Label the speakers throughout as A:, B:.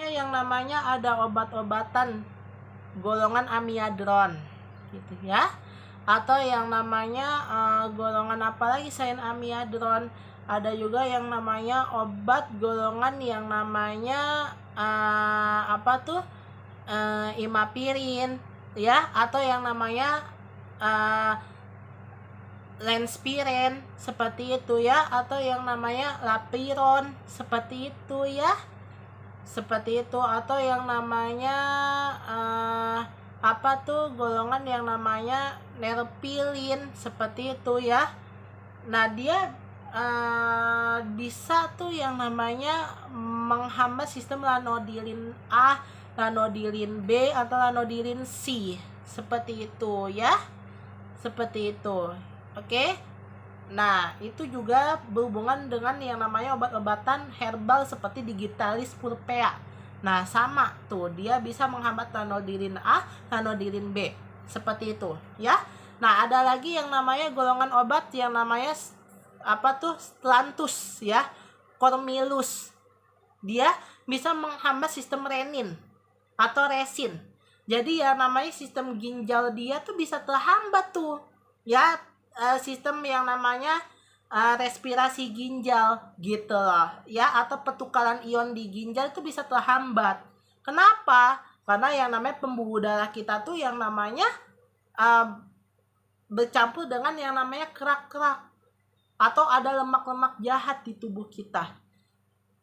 A: yang namanya ada obat-obatan golongan amiodarone gitu ya, atau yang namanya golongan apa lagi selain amiodarone, ada juga yang namanya obat golongan yang namanya imapirin ya, atau yang namanya lenspiren seperti itu ya, atau yang namanya lapiron seperti itu ya, seperti itu, atau yang namanya golongan yang namanya nerpilin seperti itu ya. Nah dia bisa tuh yang namanya menghambat sistem lanodilin A, lanodilin B, atau lanodilin C seperti itu ya, seperti itu. Oke. Nah, itu juga berhubungan dengan yang namanya obat-obatan herbal seperti Digitalis purpea. Nah, sama tuh, dia bisa menghambat lanodilin A, lanodilin B. Seperti itu, ya. Nah, ada lagi yang namanya golongan obat yang namanya Stlantus ya, Cormylus. Dia bisa menghambat sistem renin atau resin. Jadi ya namanya sistem ginjal dia tuh bisa terhambat tuh. Ya, sistem yang namanya respirasi ginjal gitu loh ya, atau pertukaran ion di ginjal itu bisa terhambat. Kenapa? Karena yang namanya pembuluh darah kita tuh yang namanya bercampur dengan yang namanya kerak-kerak atau ada lemak-lemak jahat di tubuh kita.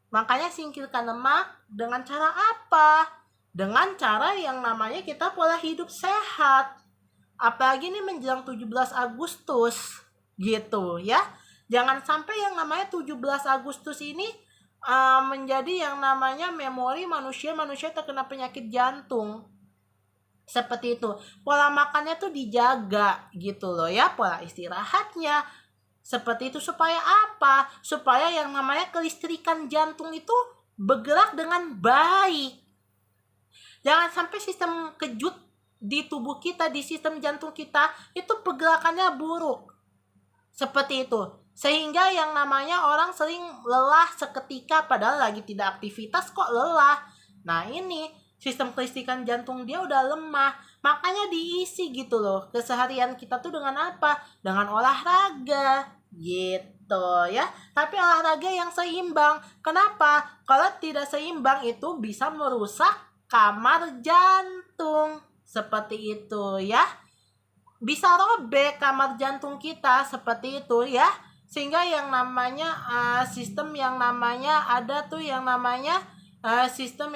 A: Makanya singkirkan lemak dengan cara apa? Dengan cara yang namanya kita pola hidup sehat. Apalagi ini menjelang 17 Agustus gitu ya. Jangan sampai yang namanya 17 Agustus ini menjadi yang namanya memori manusia terkena penyakit jantung. Seperti itu. Pola makannya tuh dijaga gitu loh ya, pola istirahatnya. Seperti itu supaya apa? Supaya yang namanya kelistrikan jantung itu bergerak dengan baik. Jangan sampai sistem kejut di tubuh kita, di sistem jantung kita itu pergerakannya buruk seperti itu, sehingga yang namanya orang sering lelah seketika padahal lagi tidak aktivitas kok lelah. Nah ini sistem kelistrikan jantung dia udah lemah, makanya diisi gitu loh keseharian kita tuh dengan apa? Dengan olahraga gitu ya, tapi olahraga yang seimbang. Kenapa? Kalau tidak seimbang itu bisa merusak kamar jantung seperti itu ya, bisa robek kamar jantung kita seperti itu ya, sehingga yang namanya sistem yang namanya ada tuh yang namanya sistem